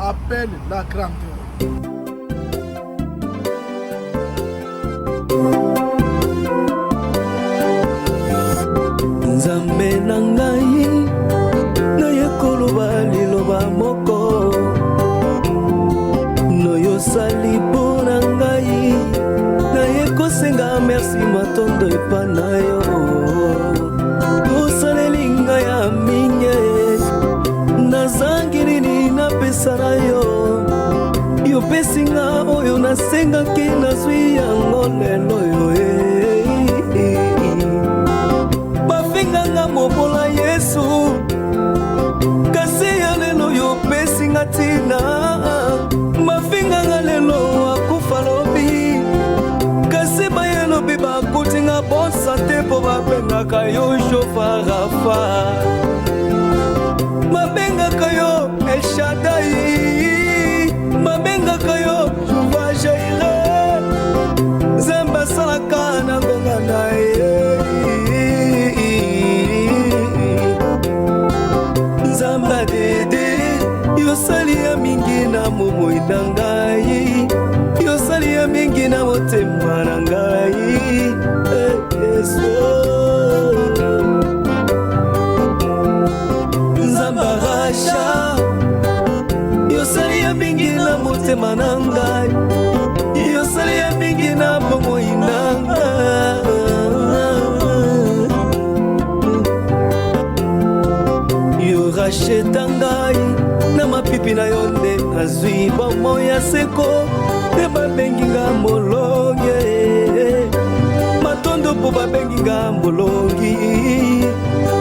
appelle la grandeur. Nzambe na ngai naye koloba liloba moko noyo sali mpo na ngai naye kosenga merci matondo epa na yo osaleli ngai ya minye nazangi nini napesa na yo yopesi nga oyo nasengaki nazwi yango lelo yo bafinganga mobola Yesu kasi ya lelo yopesi nga ntina bafinganga lelo akufa lobi kasi bayelobi bakuti nga bon sante mpo babengaka yo Jehova Rafa babengaka yo El Shaddai babengaka yo Jehova Jireh Nzambe asalaka na ngonga na ye Nzambe dede yosali ya mingi na momoi na ngai yosali ya mingi na motema na ngai Yesu Nzambe arasha yosali ya mingi na motema na ngai yosali ya mingi na momoi na ngai yoracheta ngai na mapipi na yo nde nazwi bomo ya seko nde babengi nga molongi matondo mpo babengi nga molongi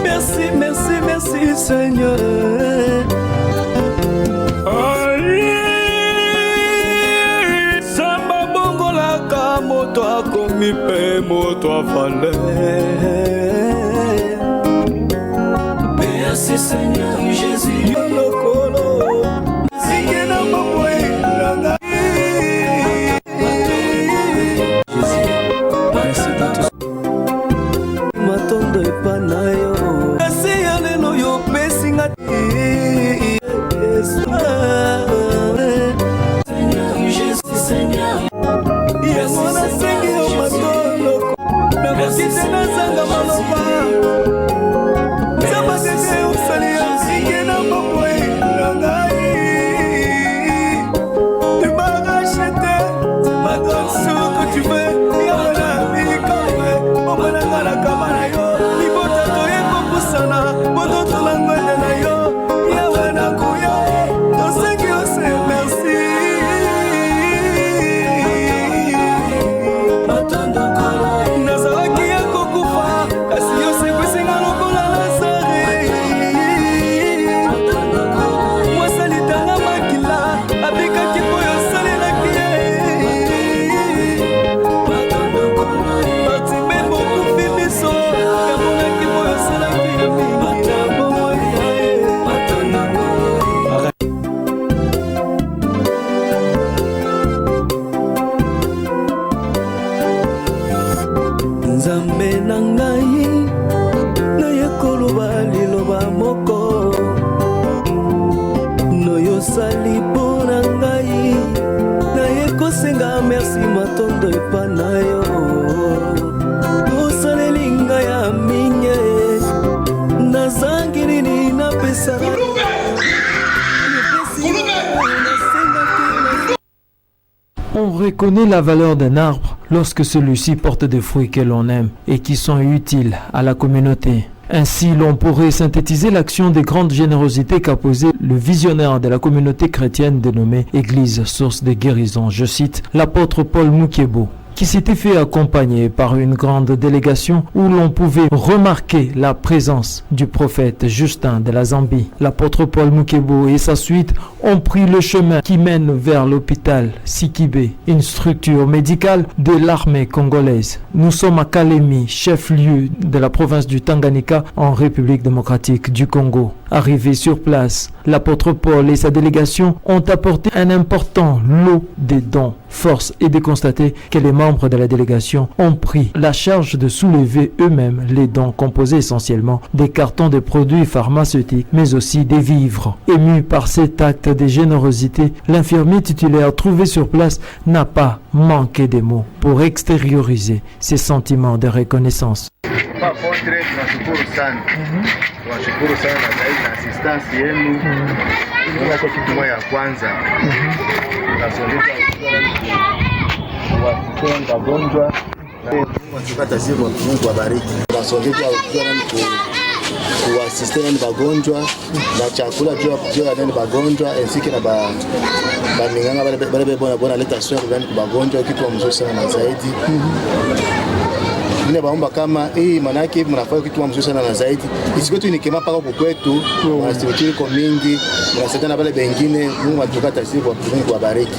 merci merci merci Seigneur samba bongolaka moto akomi mpe moto avale. Merci Seigneur Jésus. Matondo epa na yo kasi ya lelo yopesi nga Seigneur Jésus Seigneur yango nasengi yo matondo nakoki te nazanga maloba Nzambe na ngai naye koloba liloba moko noyo sali mpo na ngai naye kosenga merci matondo epa na yo osaleli ngai ya minye nazangi nini napesa On reconnaît la valeur d'un arbre lorsque celui-ci porte des fruits que l'on aime et qui sont utiles à la communauté. Ainsi, l'on pourrait synthétiser l'action de grande générosité qu'a posé le visionnaire de la communauté chrétienne dénommée Église Source de Guérison, je cite, l'apôtre Paul Mukebo, qui s'était fait accompagner par une grande délégation où l'on pouvait remarquer la présence du prophète Justin de la Zambie. L'apôtre Paul Mukebo et sa suite ont pris le chemin qui mène vers l'hôpital Sikibé, une structure médicale de l'armée congolaise. Nous sommes à Kalemi, chef-lieu de la province du Tanganyika en République démocratique du Congo. Arrivé sur place, l'apôtre Paul et sa délégation ont apporté un important lot de dons. Force est de constater que les membres de la délégation ont pris la charge de soulever eux-mêmes les dons composés essentiellement des cartons de produits pharmaceutiques, mais aussi des vivres. Ému par cet acte de générosité, l'infirmier titulaire trouvé sur place n'a pas manqué de mots pour extérioriser ses sentiments de reconnaissance. Tunashukuru sana. Tunashukuru sana na zaidi na assistance yenu. Kwa kitu ya kwanza. Tunasondeka kwa wagonjwa. Tukata siku Mungu abariki. Tunasondeka kwa assistant ni wagonjwa na chakula jua nani wagonjwa ensiki na ba minganga bale bona leta soya kwa wagonjwa kitu mzuri sana na zaidi. Nina baomba kama hii manake mnafanya kitu mzuri sana na zaidi. Isikwetu ni kema paka kwetu, wanastiri kwa mingi, mnasaidia wale wengine, Mungu atukata siku Mungu awabariki.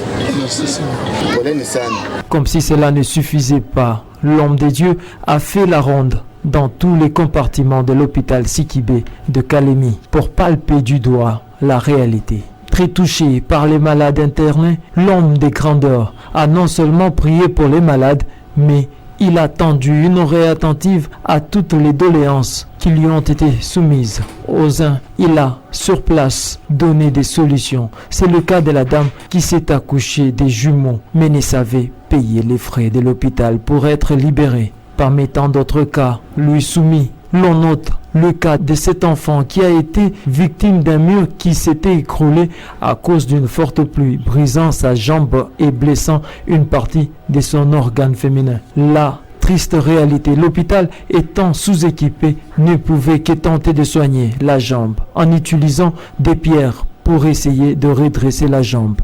Poleni sana. Comme si cela ne suffisait pas, l'homme de Dieu a fait la ronde dans tous les compartiments de l'hôpital Sikibé de Kalemi pour palper du doigt la réalité. Très touché par les malades internés, l'homme des grandeurs a non seulement prié pour les malades, mais il a tendu une oreille attentive à toutes les doléances qui lui ont été soumises. Aux uns, il a, sur place, donné des solutions. C'est le cas de la dame qui s'est accouchée des jumeaux, mais ne savait payer les frais de l'hôpital pour être libérée. Parmi tant d'autres cas, lui soumis, l'on note le cas de cet enfant qui a été victime d'un mur qui s'était écroulé à cause d'une forte pluie, brisant sa jambe et blessant une partie de son organe féminin. La triste réalité, l'hôpital étant sous-équipé, ne pouvait que tenter de soigner la jambe en utilisant des pierres pour essayer de redresser la jambe.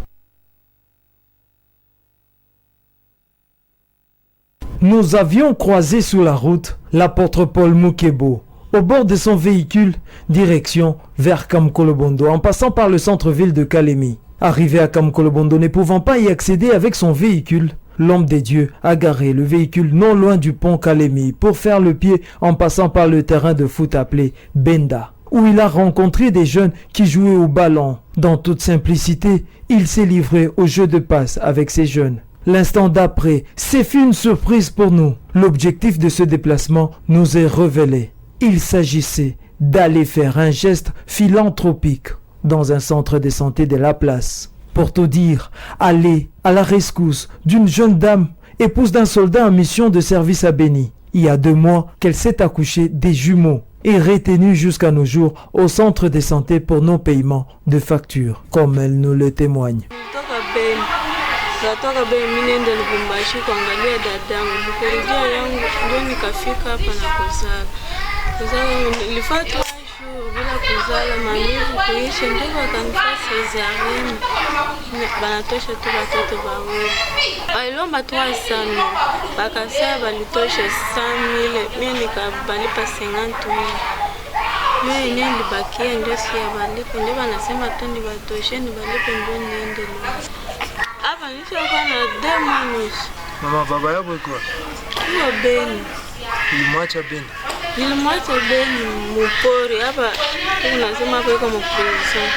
Nous avions croisé sur la route l'apôtre Paul Mukebo, au bord de son véhicule, direction vers Kamkolobondo, en passant par le centre-ville de Kalemi. Arrivé à Kamkolobondo, ne pouvant pas y accéder avec son véhicule, l'homme des dieux a garé le véhicule non loin du pont Kalemi pour faire le pied en passant par le terrain de foot appelé Benda, où il a rencontré des jeunes qui jouaient au ballon. Dans toute simplicité, il s'est livré au jeu de passe avec ces jeunes. L'instant d'après, c'est fut une surprise pour nous. L'objectif de ce déplacement nous est révélé. Il s'agissait d'aller faire un geste philanthropique dans un centre de santé de la place. Pour tout dire, aller à la rescousse d'une jeune dame, épouse d'un soldat en mission de service à Béni. Il y a 2 mois qu'elle s'est accouchée des jumeaux et retenue jusqu'à nos jours au centre de santé pour non-paiement de factures, comme elle nous le témoigne. Natoka mimi nenda Lubumbashi kuangalia dadangu. Nikarejea yangu ndio nikafika hapa na kuzala. Nilifuata shule bila kuzala mamivu kuisha ndio wakanifanya cesarean. Banatosha tu watoto wawili. Alomba 300. Bakasema balitosha 100,000. Mimi nikabalipa 50,000. Mimi nilibakia ndio siabalipa. Ndio wanasema tu nibatoshe nibalipe ndio niende. Hapa nishakuwa na demons. Mama, baba yako yuko? Hiyo Beni. Nilimwacha Beni. Nilimwacha Beni mupori. Hapa tunasema hapa yuko mprison.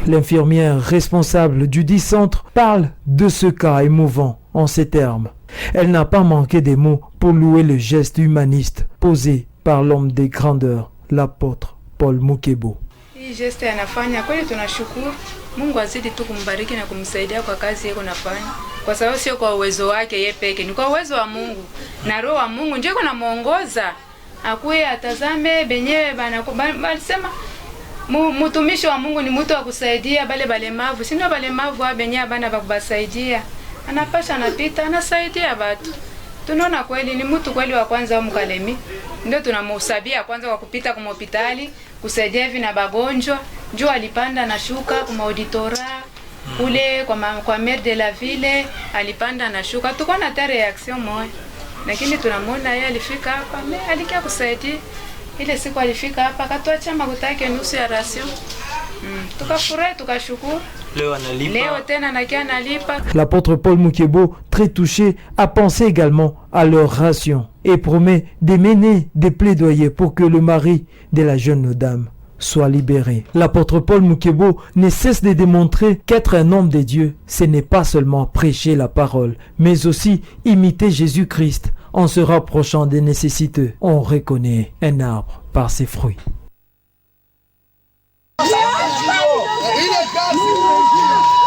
L'infirmière responsable du dit centre parle de ce cas émouvant en ces termes. Elle n'a pas manqué des mots pour louer le geste humaniste posé par l'homme des grandeurs, l'apôtre Paul Mukebo. Hii geste anafanya kweli, tunashukuru. Mungu azidi tu kumbariki na kumsaidia kwa kazi yake anafanya. Kwa sababu sio kwa uwezo wake yeye peke, ni kwa uwezo wa Mungu. Na roho wa Mungu ndio anamuongoza. Akuye atazame benyewe balisema mtumishi wa Mungu ni mtu wa kusaidia bale balemavu. Si ndio balemavu wa benyewe bana bakubasaidia. Anapasha anapita anasaidia watu. Tunaona kweli ni mtu kweli wa kwanza wa Mkalemi. Ndio tunamhesabia kwanza kwa kupita kwa hospitali kusaidia hivi na bagonjwa. Njoo alipanda na shuka kwa auditora kule kwa maire de la ville alipanda na shuka. Tuko na ta reaction moja. Lakini tunamwona yeye alifika hapa, alikia kusaidia. Ile siku alifika hapa akatoacha makuta yake nusu ya ration. Tukafurahi tukashukuru. Leo tena nakia nalipa. L'apôtre Paul Mukebo, très touché, a pensé également à leur ration et promet de mener des plaidoyers pour que le mari de la jeune dame soit libéré. L'apôtre Paul Mukebo ne cesse de démontrer qu'être un homme de Dieu, ce n'est pas seulement prêcher la parole, mais aussi imiter Jésus-Christ en se rapprochant des nécessiteux. On reconnaît un arbre par ses fruits.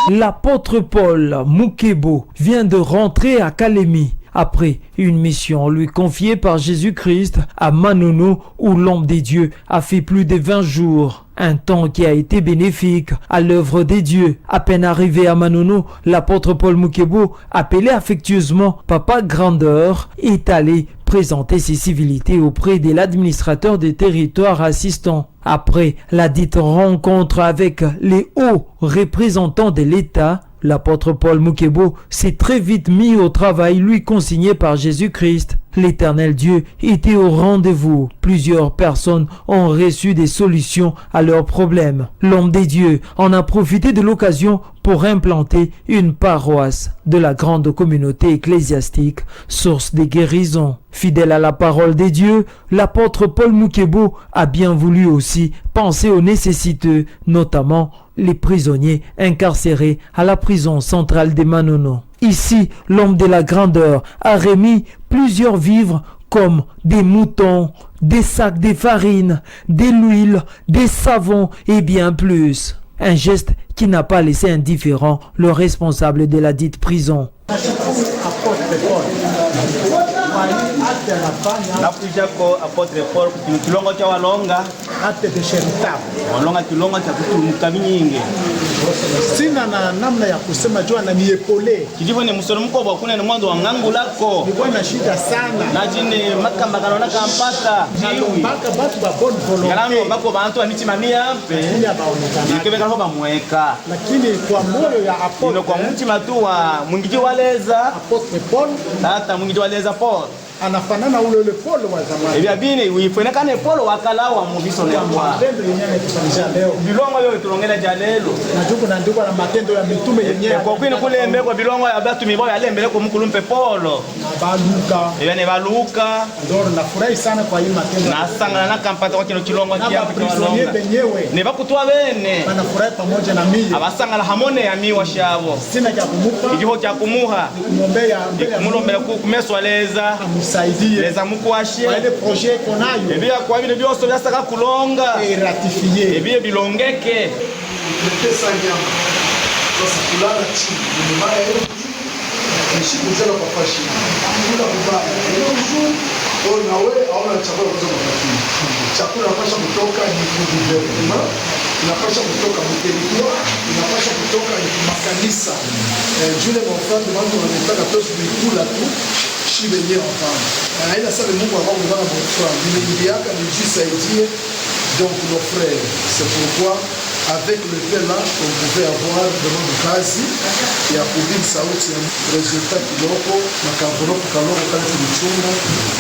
L'apôtre Paul Mukebo vient de rentrer à Kalemi après une mission lui confiée par Jésus-Christ à Manono où l'homme des dieux a fait plus de 20 jours. Un temps qui a été bénéfique à l'œuvre des dieux. À peine arrivé à Manono, l'apôtre Paul Mukebo, appelé affectueusement Papa Grandeur, est allé présenter ses civilités auprès de l'administrateur des territoires assistants. Après la dite rencontre avec les hauts représentants de l'État, l'apôtre Paul Mukebo s'est très vite mis au travail lui consigné par Jésus-Christ. L'Éternel Dieu était au rendez-vous. Plusieurs personnes ont reçu des solutions à leurs problèmes. L'homme des dieux en a profité de l'occasion pour implanter une paroisse de la grande communauté ecclésiastique, source de guérison. Fidèle à la parole des dieux, l'apôtre Paul Mukebo a bien voulu aussi penser aux nécessiteux, notamment les prisonniers incarcérés à la prison centrale de Manono. Ici, l'homme de la grandeur a remis plusieurs vivres comme des moutons, des sacs de farine, de l'huile, des savons et bien plus. Un geste qui n'a pas laissé indifférent le responsable de la dite prison. Napujako apotre Paul kilongo cha walonga ate de sherita walonga kilongo cha kutumuka nyingi sina na namna ya kusema jua na miepole kijivo ni musoro mko bwa kuna ni mwanzo wa ngangu lako nilikuwa na shida sana na jine makamba kana kampata jiwi mpaka watu ba bonne volonté ngalamo bako bantu aniti mamia pe ikebeka hoba mweka lakini kwa moyo ya apotre kwa mtima tu wa mwingiji waleza apotre Paul hata mwingiji waleza Paul anafanana ule Paulo wa zamani. Ebya bine uifonekane Paulo wakala wa mubiso leo kwa. Matendo yenyewe tunanisha leo. Bilongo yo tulongela jalelo. Na juko na ndiko na matendo ya mitume yenyewe. Kwa kwini kule mbeko bilongo ya batu mibo ya lembele ko mukulumpe Paulo. Baluka. Ebya ne baluka. Ndoro nafurahi sana kwa hii matendo. Na sangana na kampata kwa kino kilongo kia prisonnier benyewe. Ne bakutwa bene. Banafurahi pamoja na mimi. Abasangala hamone ya miwa shabo. Sina cha kumupa. Ikiho cha kumuha. Kumwombea mbele. Kumulombea kumeswaleza. Saidie leza mukwashe ile projet konayo ebya kwa bile byose byasaka kulonga et ratifier ebye bilongeke pesa nyama sasa kulala chini ni mbaya hiyo nishi kuzela kwa fashi kula kubaya hiyo mzuri au na wewe au na chakula kutoka kwa kini chakula inapaswa kutoka ni gouvernement inapaswa kutoka mteritoire inapaswa kutoka ni makanisa jule mfano watu wanataka tosi kula tu shibe yenyewe hapana. Aina sasa Mungu ambao ungana kwa mfano nimeingiaka nijisaidie donc nos frères. C'est pourquoi avec le fait là on pouvait avoir vraiment de kazi ya kuhubiri sauti ya resultat kidogo na kavuropo kaloko kale tulichunga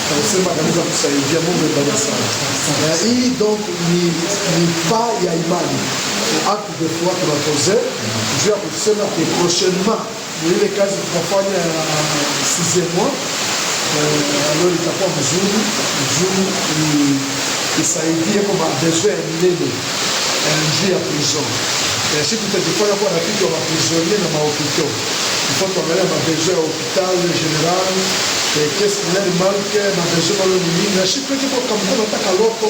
tunasema kanisa kusaidia Mungu ibada sana. Hii donc ni pas ya imani. Acte de foi tunapose juu ya kusema que prochainement ile kazi tutafanya 6e mois alors itakuwa mzuri isaidie kwa besoin ya milele juu ya prison. Si tutajifanya kuwa rafiki wa maprisonnier na mahopitaux, il faut tuangalia mabesoin ya hopital general qu'est-ce qu'il y a de manque na besoin wale ni nini na shipo kipo kama nataka loko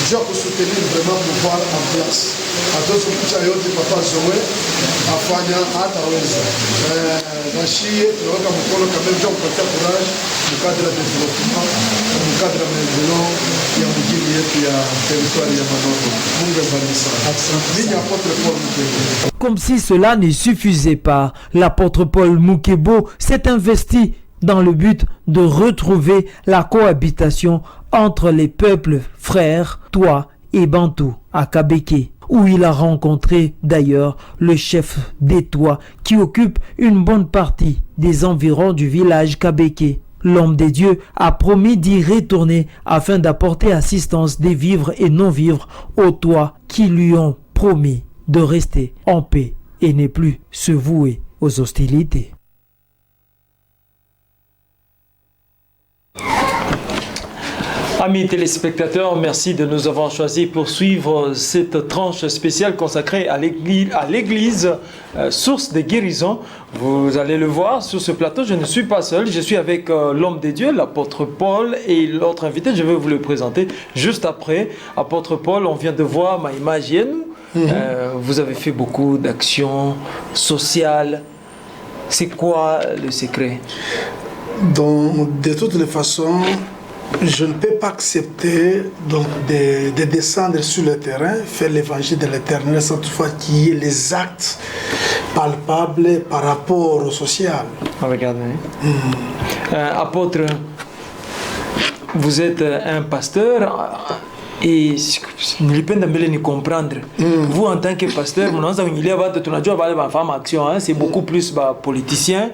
juu ya kusoutenir vraiment pouvoir en place. Atozo kucha yote papa Zoe afanya hataweza na shie tunaweka mkono kama ndio kupatia courage mkadra de développement mkadra maendeleo ya mjini yetu ya territoire ya Manono. Mungu abariki sana. Comme si cela ne suffisait pas, l'apôtre Paul Mukebo s'est investi dans le but de retrouver la cohabitation entre les peuples frères, Twa et Bantou, à Kabeke, où il a rencontré d'ailleurs le chef des Twa qui occupe une bonne partie des environs du village Kabeke. L'homme des dieux a promis d'y retourner afin d'apporter assistance des vivres et non-vivres aux Twa qui lui ont promis de rester en paix et ne plus se vouer aux hostilités. Amis téléspectateurs, merci de nous avoir choisis pour suivre cette tranche spéciale consacrée à l'église source de guérison. Vous allez le voir sur ce plateau, je ne suis pas seul, je suis avec l'homme de Dieu, l'apôtre Paul, et l'autre invité, je vais vous le présenter juste après. Apôtre Paul, on vient de voir ma image. Vous avez fait beaucoup d'actions sociales. C'est quoi le secret? Donc, de toutes les façons, je ne peux pas accepter donc, de descendre sur le terrain, faire l'évangile de l'Éternel, sans toutefois qu'il y ait les actes palpables par rapport au social. Regardez. Apôtre, vous êtes un pasteur et ne pas comprendre. Vous, en tant que pasteur, c'est beaucoup plus politicien.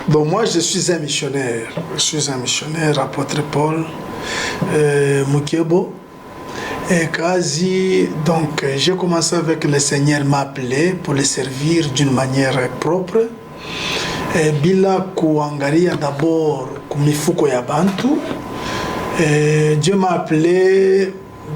Bon, moi, je suis un missionnaire. Je suis un missionnaire, apôtre Paul Mukebo. Et quasi, donc, j'ai commencé avec le Seigneur m'a appelé pour le servir d'une manière propre. Bila kuangalia d'abord kumifuko ya bantu. Dieu m'a appelé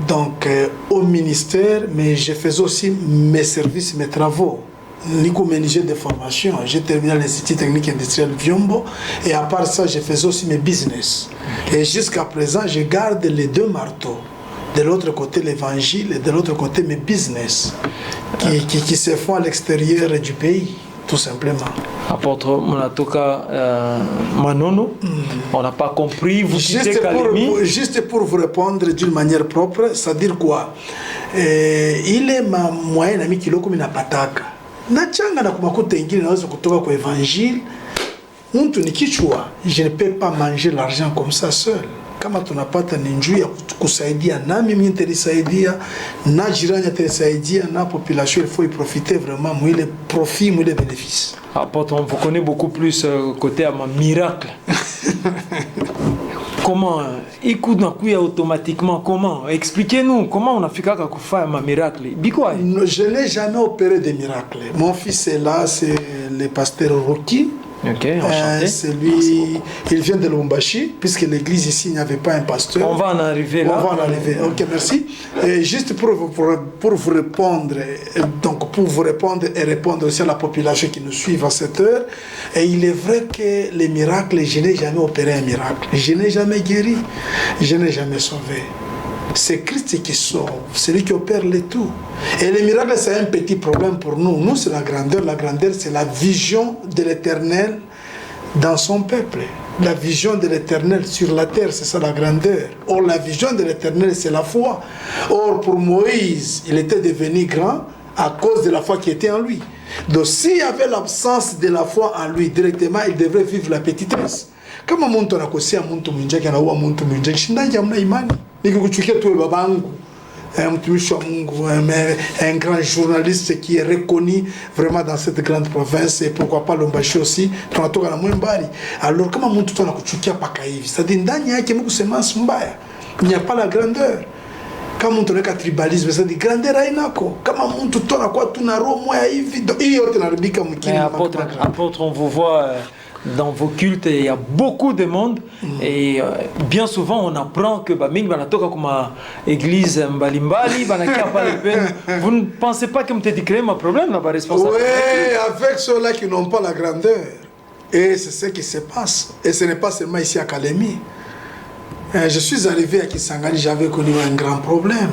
donc au ministère, mais je faisais aussi mes services, mes travaux. Nico manager de formation, j'ai terminé l'Institut technique industriel Viombo et à part ça, je faisais aussi mes business. Et jusqu'à présent, je garde les deux marteaux. De l'autre côté l'évangile et de l'autre côté mes business qui se font à l'extérieur du pays. Tout simplement. Apôtre Monatoka Manono, on n'a pas compris, vous citez Kalemi. Juste pour vous répondre d'une manière propre, c'est-à-dire quoi? Il est ma moyenne ami kiloko mina pataka. Nachanga na kumakuta ingine naweza kutoka kwa évangile. Mtu ni kichwa, je ne peux pas manger l'argent comme ça seul. Kama tunapata ni njuu ya kusaidia na mimi nitaisaidia na jirani ataisaidia na population, il faut y profiter vraiment mwile profit mwile bénéfice. Apôtre, on vous connaît beaucoup plus côté à ma miracle. Comment écoute na kuya automatiquement, comment expliquez-nous comment on a fait qu'à faire un miracle. Bikwa? Je n'ai jamais opéré de miracle. Mon fils est là, c'est le pasteur Rocky. Ok, enchanté. C'est lui, il vient de Lubumbashi, puisque l'église ici il n'y avait pas un pasteur. On va en arriver là. On va en arriver. Ok, merci. Et juste pour vous répondre, donc pour vous répondre et répondre aussi à la population qui nous suit à cette heure, et il est vrai que les miracles, je n'ai jamais opéré un miracle. Je n'ai jamais guéri. Je n'ai jamais sauvé. C'est Christ qui sauve, c'est lui qui opère le tout. Et le miracle, c'est un petit problème pour nous. Nous, c'est la grandeur. La grandeur, c'est la vision de l'Éternel dans son peuple. La vision de l'Éternel sur la terre, c'est ça la grandeur. Or, la vision de l'Éternel, c'est la foi. Or, pour Moïse, il était devenu grand à cause de la foi qui était en lui. Donc, s'il y avait l'absence de la foi en lui, directement, il devrait vivre la petitesse. Kama muntu anakosia muntu mwinjake anaua muntu mwinjake shindaje hamna imani nikikuchukia tu babangu mtumishi wa Mungu un grand journaliste qui est reconnu vraiment dans cette grande province et pourquoi pas Lubumbashi aussi tunatoka na mwembali. Alors kama muntu tu anakuchukia paka hivi c'est ndani yake Mungu semence mbaya, il n'y a pas la grandeur. Kama mtu anaweka tribalisme c'est grandeur hainako. Kama mtu tu anakuwa tuna roho moya hivi hiyo yote inaribika mkini. Apôtre, on vous voit dans vos cultes, il y a beaucoup de monde et bien souvent on apprend que mingi banatoka comme église mbalimbali banakia pas le peine. Vous ne pensez pas que m'était créé un problème là-bas responsable? Oui, avec ceux-là qui n'ont pas la grandeur. Et c'est ce qui se passe. Et ce n'est pas seulement ici à Kalemi. Je suis arrivé à Kisangani, j'avais connu un grand problème.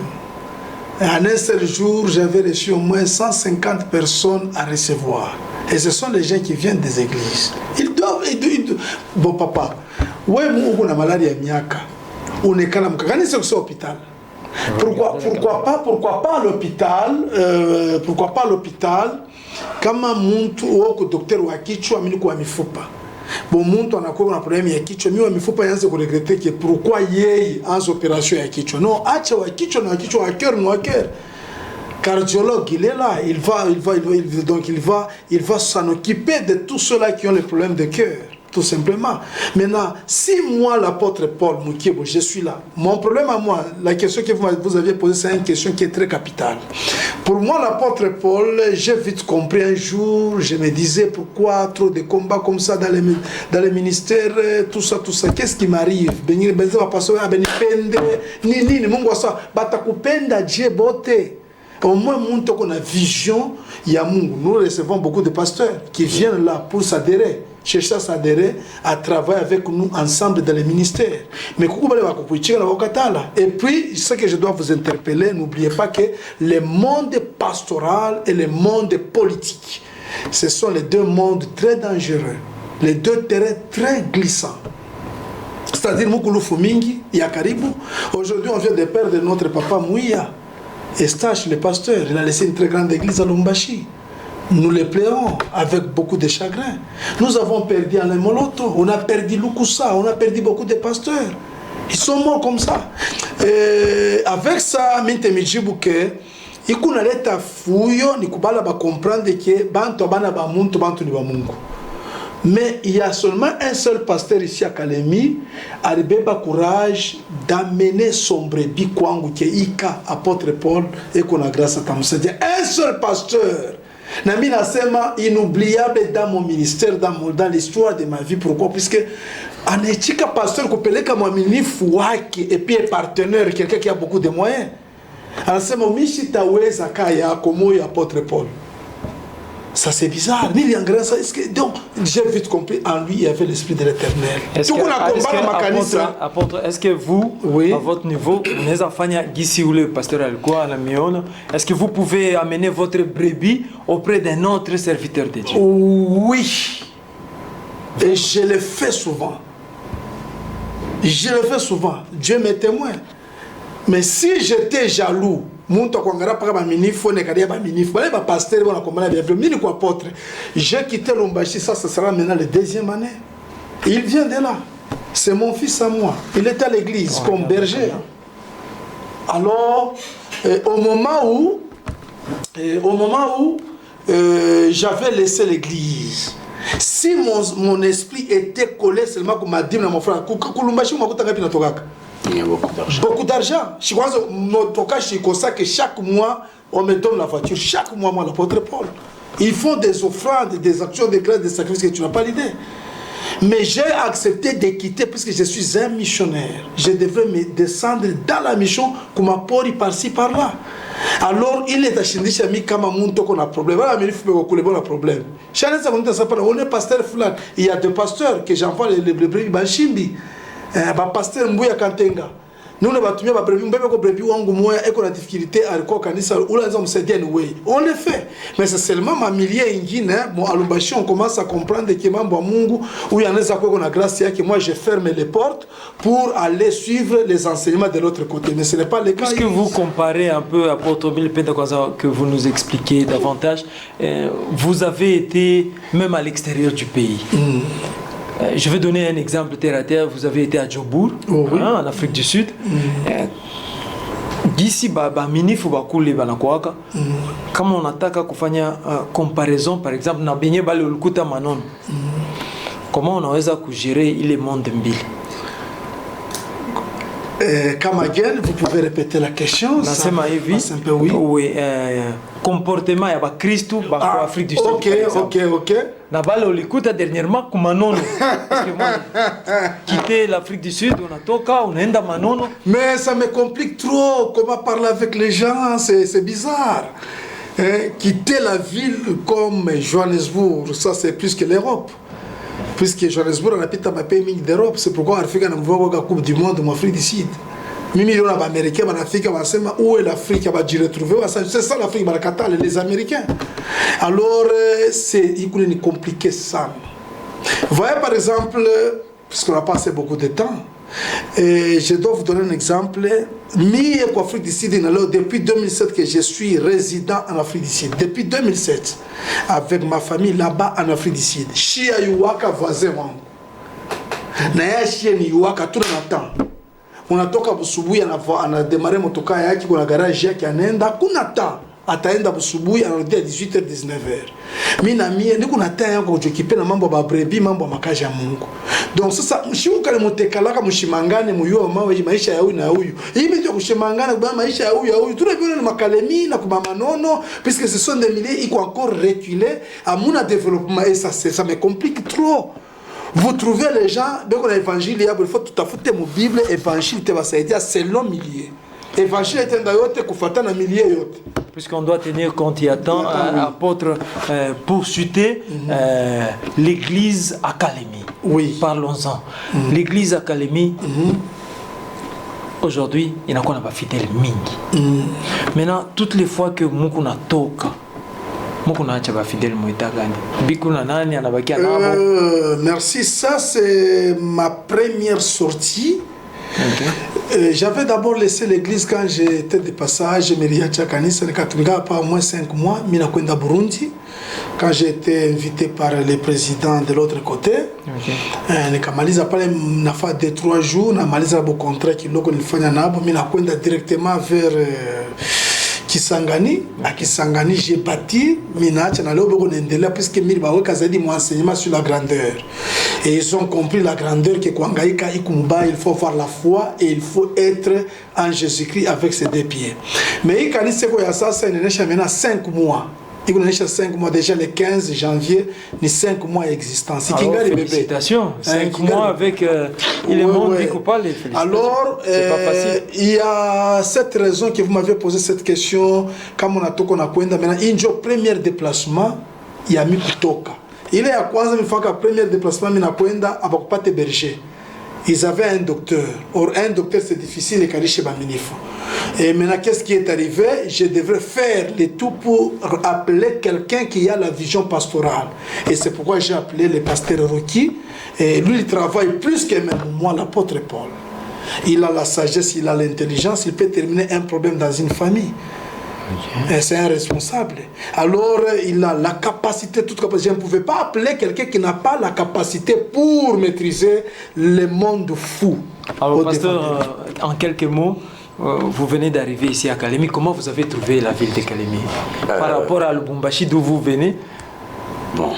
En un seul jour, j'avais reçu au moins 150 personnes à recevoir. Et ce sont les gens qui viennent des églises. Ils doivent... Bon, papa, ouais, on a maladie à Miaka. On est calme. Quand est-ce que c'est l'hôpital? Pourquoi pas à l'hôpital? Pourquoi pas à l'hôpital? Kama muntu wako docteur wa kichwa mimi kwa mifupa. Bon muntu anakuwa na problème ya kichwa mimi wa mifupa yanze kuregrete que pourquoi yeye en opération ya kichwa. Non, acha wa kichwa na kichwa wa cœur no cœur. Cardiologue, il est là, il va s'en occuper de tous ceux-là qui ont les problèmes de cœur. tout simplement. Maintenant, si moi, l'apôtre Paul Mukiebo, je suis là, mon problème à moi, la question que vous aviez posée, c'est une question qui est très capitale. Pour moi, l'apôtre Paul, j'ai vite compris un jour, je me disais pourquoi trop de combats comme ça dans les ministères, tout ça. Qu'est-ce qui m'arrive? Au moins, on a une vision. Nous recevons beaucoup de pasteurs qui viennent là pour s'adhérer, chercher à s'adhérer, à travailler avec nous ensemble dans les ministères. Mais et puis, ce que je dois vous interpeller, n'oubliez pas que le monde pastoral et le monde politique, ce sont les deux mondes très dangereux, les deux terrains très glissants. C'est-à-dire, Mukulu Fumingi, Yakaribu. Aujourd'hui, on vient de perdre notre papa Mouya. Estache, le pasteur, il a laissé une très grande église à Lumbashi. Nous les pleurons avec beaucoup de chagrin. Nous avons perdu Alain Moloto, on a perdu Lukusa, on a perdu beaucoup de pasteurs. Ils sont morts comme ça. Et avec ça, Minte Mijibouke, il y a des fouilles, il faut comprendre que Bantu Abana Bamuntu, Bantu Nibamungu. Mais il y a seulement un seul pasteur ici à Kalemi, Aribeba courage d'amener son brebis Kwangu, qui est Ika, apôtre Paul, et qu'on a grâce à Tamu. C'est-à-dire un seul pasteur. Nami Nasema, inoubliable dans mon ministère, dans l'histoire de ma vie. Pourquoi? Puisque un étika pasteur, qu'on peut le comme un mini-fouaki, et puis un partenaire, quelqu'un qui a beaucoup de moyens. Alors c'est mon Michitawe Zakaya, comme apôtre Paul. Ça c'est bizarre. Donc j'ai vite compris, en lui il y avait l'esprit de l'Éternel. Est-ce que vous, oui, à votre niveau, est-ce que vous pouvez amener votre brebis auprès d'un autre serviteur de Dieu? Oui. Et je le fais souvent. Dieu m'est témoin. Mais si j'étais jaloux, j'ai quitté Lumbashi, ça sera maintenant la deuxième année. Il vient de là. C'est mon fils à moi. Il était à l'église comme berger. Alors, au moment où j'avais laissé l'église, si mon esprit était collé seulement comme m'a dit mon frère, beaucoup d'argent. Je crois que chaque mois, on me donne la voiture. Chaque mois, moi, l'apôtre Paul. Ils font des offrandes, des actions de grâce, des sacrifices que tu n'as pas l'idée. Mais j'ai accepté de quitter puisque je suis un missionnaire. Je devrais me descendre dans la mission comme un pori par-ci, par-là. Alors, il est à Chindisha Mikama Munto qu'on a problème. Voilà, mais il faut que le problème. On est pasteur Fulan. Il y a deux pasteurs que j'envoie les brebis Banchimbi. Pasteur Mbouya Kantenga. Nous ne batumia ba brevi mbebe ko brevi wangu moya eko na difficulté à ko kanisa ulaza msaidia anyway. On le fait. Mais c'est seulement ma millier ingine bon à Lumbashi on commence à comprendre que mambo ya Mungu où yanaweza kuwa na grâce yake. Moi je ferme les portes pour aller suivre les enseignements de l'autre côté. Mais ce n'est pas le cas. Puisque vous comparez un peu à Porto Mille que vous nous expliquez davantage, vous avez été même à l'extérieur du pays. Je vais donner un exemple terre à terre. Vous avez été à Djobour, oui, en Afrique du Sud. D'ici, minif ou bakuli banakwaka. Comme on attaque à faire comparaison, par exemple, na benye bale ulukuta manon. Comment on a gérer les mondes mbili? Kamagen, vous pouvez répéter la question? C'est un peu oui. Oui. Comportement ya ba Christ ba Afrique du Sud. Ok. Na bale ulikuta dernièrement comme Manono. Parce que moi quitter l'Afrique du Sud, on a toka, on enda Manono. Mais ça me complique trop comment parler avec les gens, c'est bizarre. Quitter la ville comme Johannesburg, ça c'est plus que l'Europe. Puisque Johannesburg on a pita ma pays d'Europe, c'est pourquoi Afrique n'a pas la Coupe du monde en Afrique du Sud. Mimi les Américains en Afrique, où est l'Afrique? C'est ça l'Afrique, les Américains. Alors, c'est compliqué ça. Vous voyez par exemple, puisqu'on a passé beaucoup de temps, je dois vous donner un exemple. Afrique du Sud, depuis 2007 que je suis résident en Afrique du Sud. Depuis 2007, avec ma famille là-bas en Afrique du Sud. Chia Yuwaka voisin wangu. Na Chia ni Yuwaka tout le temps. On a toka busubuhi ana démarrer motoka yake kuna garage yake anaenda kuna temps ataenda busubuhi anarudia 18h 19h. Mimi na mie niko na time yangu kujikipe na mambo ba brebi, mambo makazi ya Mungu. Donc sasa mshiuka ni mutekalaka mshimangane muyua maisha ya huyu na huyu. Hivi ndio kushimangana kwa maisha ya huyu. Tunaviona ni makalemi na kubama nono puisque ce sont des milliers ils encore reculés à mon développement et ça me complique trop. Vous trouvez les gens, dès qu'on a l'évangile, il faut tout à fait mon Bible, évangile, tu vas s'aider selon milliers. Évangile est un d'ailleurs, tu vas na milliers. Puisqu'on doit tenir compte, il y a tant apôtre pour citer l'église Académie. Oui. Parlons-en. L'église Académie, aujourd'hui, il n'y a pas fidèle mingi. Maintenant, toutes les fois que Mukuna toka, merci, ça c'est ma première sortie. Okay. J'avais d'abord laissé l'église quand j'étais de passage, pas au moins 5 mois, Minakwenda Burundi, quand j'ai été invité par le président de l'autre côté. Nikamaliza pale nafa 2-3 jours, namaliza bo contrat kiloko nilifanya nabo, Minakwenda directement vers Kisangani. À Kisangani, j'ai bâti Minacha na leo boko nendelea puisque mili baweka zaidi mon enseignement sur la grandeur. Et ils ont compris la grandeur que Kwangaika ikumba, il faut avoir la foi et il faut être en Jésus-Christ avec ses 2 pieds. Mais il kanisa ko ya sasa inaonyesha maintenant 5 mois. Il connaît 5 mois déjà le 15 janvier, ni 5 mois d'existence. Alors, félicitations, 5 mois avec il est monde découpable. Alors, il y a cette raison que vous m'avez posé cette question. Comme on a tout qu'on a maintenant, il y a un premier déplacement, il y a mis kutoka. Il est à quoi ça me fait qu'un premier déplacement, il y a un pas de berger. Ils avaient un docteur. Or, un docteur, c'est difficile, et chez Baminifo. Et maintenant, qu'est-ce qui est arrivé? Je devrais faire le tout pour appeler quelqu'un qui a la vision pastorale. Et c'est pourquoi j'ai appelé le pasteur Rocky. Et lui, il travaille plus que même moi, l'apôtre Paul. Il a la sagesse, il a l'intelligence, il peut terminer un problème dans une famille. Okay. C'est un responsable. Alors, il a la capacité, toute capacité. Je ne pouvais pas appeler quelqu'un qui n'a pas la capacité pour maîtriser le monde fou. Alors, pasteur, en quelques mots, vous venez d'arriver ici à Kalemi. Comment vous avez trouvé la ville de Kalemi par rapport à Lubumbashi d'où vous venez? Bon,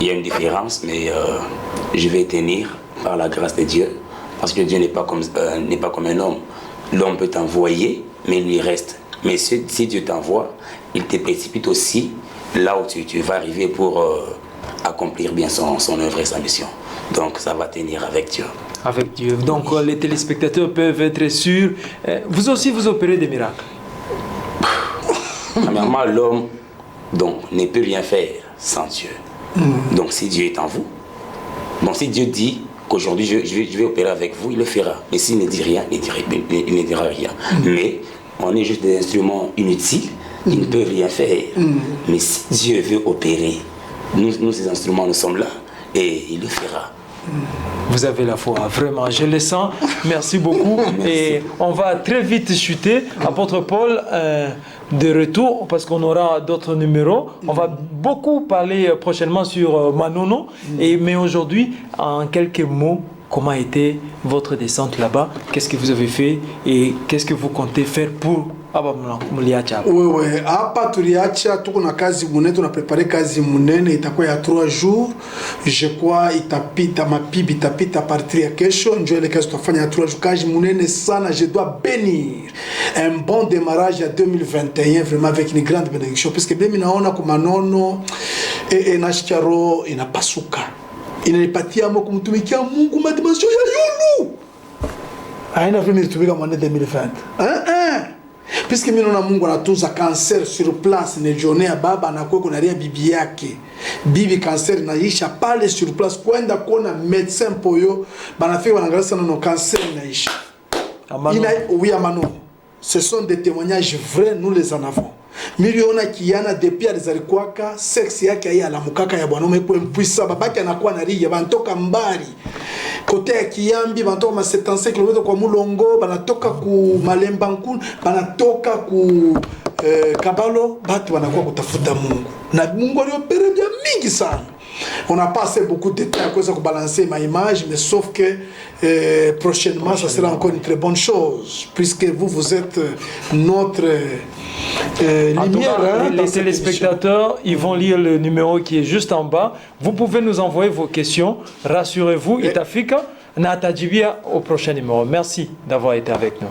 il y a une différence, mais je vais tenir par la grâce de Dieu. Parce que Dieu n'est pas comme un homme. L'homme peut t'envoyer, mais il lui reste. Mais si Dieu t'envoie, il te précipite aussi là où tu vas arriver pour accomplir bien son œuvre et sa mission. Donc ça va tenir avec Dieu. Avec Dieu. Donc les téléspectateurs peuvent être sûrs. Vous aussi, vous opérez des miracles. Premièrement, l'homme ne peut rien faire sans Dieu. Donc si Dieu est en vous, donc si Dieu dit qu'aujourd'hui je vais opérer avec vous, il le fera. Mais s'il ne dit rien, il ne dira rien. Mais on est juste des instruments inutiles, ils ne peuvent rien faire. Mais si Dieu veut opérer, nous ces instruments, nous sommes là et il le fera. Vous avez la foi, vraiment, je le sens. Merci beaucoup. Et on va très vite chuter. Apôtre Paul, de retour, parce qu'on aura d'autres numéros. On va beaucoup parler prochainement sur Manono. Mais aujourd'hui, en quelques mots, comment était votre descente là-bas? Qu'est-ce que vous avez fait et qu'est-ce que vous comptez faire pour Muliacha? Oui, hapa tuliacha tuko na kazi munene, tuna préparé kazi munene itakuwa ya 3 jours. Je crois itapita mapibi itapita partir ya kesho, ndio ile kazi tutafanya ya 3 jours. Kazi munene sana, je dois bénir un bon démarrage à 2021 vraiment avec une grande bénédiction parce que mimi naona kwa Manono nashikaro inapasuka. Inanipatia mo kumtumikia Mungu madimasio ya yulu. Haina vile nilitumika mwaka 2020. Puisque mimi naona Mungu anatuza cancer sur place ne journée ya baba anakuwa kuna ria bibi yake. Bibi cancer inaisha pale sur place kwenda kuona médecin poyo banafika wanaangalia sana no cancer inaisha. Oui, Amano. Ce sont des témoignages vrais, nous les en avons. Miliona kiana depuis alizalikwaka sex yake hii alamukaka ya bwanaume kwa mpwisa babaki anakuwa na ria bantoka mbali kote ya Kiambi bantoka ma 75 km kwa Mulongo banatoka ku Malemba Nkulu banatoka ku Kabalo batu wanakuwa kutafuta Mungu na Mungu aliopere bien mingi sana. On a passé beaucoup de temps à cause de balancer ma image, mais sauf que prochainement, ça sera encore une très bonne chose, puisque vous êtes notre lumière. Les téléspectateurs, ils vont lire le numéro qui est juste en bas. Vous pouvez nous envoyer vos questions. Rassurez-vous, Itafika, Natajibia au prochain numéro. Merci d'avoir été avec nous.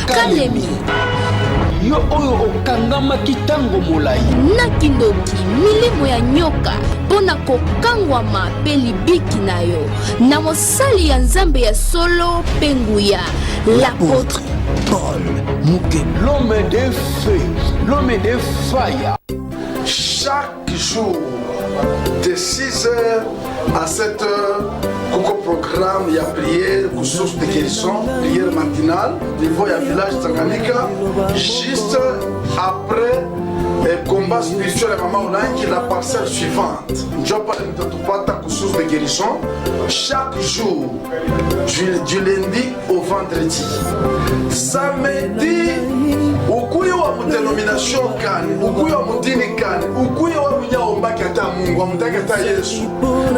Kalemi yo oyo okangamaki tango molai nakindoki milimo ya nyoka mpona kokangwama mpe libiki na yo na mosali ya nzambe ya solo mpe nguya l'apôtre Paul Muke, l'homme des feux, l'homme des failles. Chaque jour de 6h à 7h, au programme, il y a prière, source de guérison, prière matinale, niveau du village Tanganyika, juste après le combat spirituel de Maman Olain, qui est la parcelle suivante. Je parle de source de guérison chaque jour, du lundi au vendredi. Samedi, ukuyo wa mdenomination kani, ukuyo wa mdini kani, ukuyo wa mnyaombaki hata Mungu, wa mtaki hata Yesu,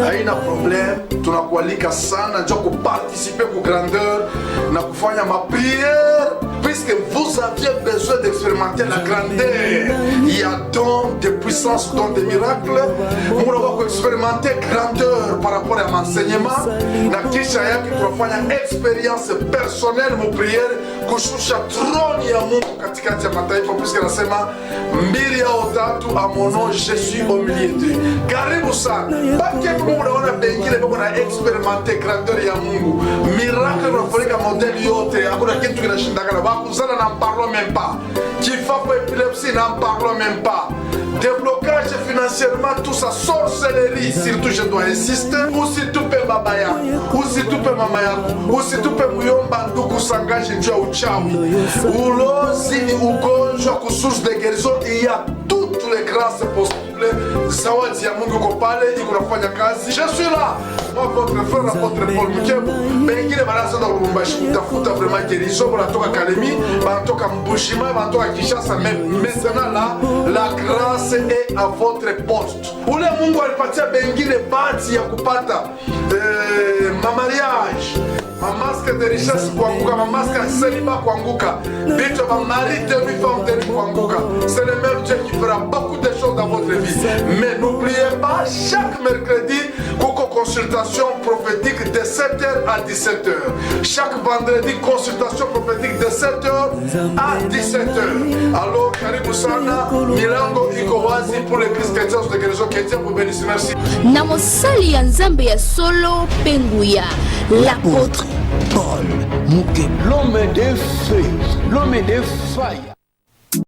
haina problem. Tunakualika sana njo kuparticiper ku grandeur na kufanya ma prière, puisque vous aviez besoin d'expérimenter la grandeur. Il y a don de puissance, don de miracles. Nous allons expérimenter grandeur par rapport à l'enseignement. Na kisha yake tunafanya expérience personnelle mu prière kushusha troni ya Mungu katikati ya mataifa, puisque nasema mbili au tatu a mon nom je suis au milieu d'eux. Karibu sana. Baki Mungu unaona bengine bako na expérimenter grandeur ya Mungu. Miracle unafanyika modèle yote, hakuna kitu kinashindana. Bakuzana n'en parlons même pas. Kifafa épilepsie n'en parlons même pas. Déblocage financièrement, tout ça, sorcellerie, surtout je dois insister. Ou si tout peut babaya, ou si tout peut mamaya, ou si tout peut muyomba ndugu sangaje njua uchawi. Ulozi ni ugonjwa kusource de guérison, il y a toutes les grâces possibles. Zawadi ya Mungu ko pale, iko nafanya kazi. Je suis là, moi votre frère, votre Paul Mukebo. Bengine banaanza na Lubumbashi kutafuta vraiment guérison, banatoka Kalemi, banatoka Mbushima, banatoka Kinshasa, mais maintenant là, la grâce est à votre poste. Ule Mungu alipatia bengine bahati ya kupata ma mariage, ma masque de richesse kuanguka, ma masque de célibat kuanguka, bitu ma mari demi femme demi kuanguka. C'est le même Dieu qui fera beaucoup de choses dans votre vie. Mais n'oubliez pas, chaque mercredi, Coco consultation prophétique de 7h à 17h. Chaque vendredi, consultation prophétique de 7h à 17h. Alors, karibu sana, milango iko wazi pour l'église chrétienne de guérison chrétienne pour bénir. Merci. Na mosali ya nzambe ya solo penguya, l'apôtre Paul Muke, l'homme des feux, l'homme des failles.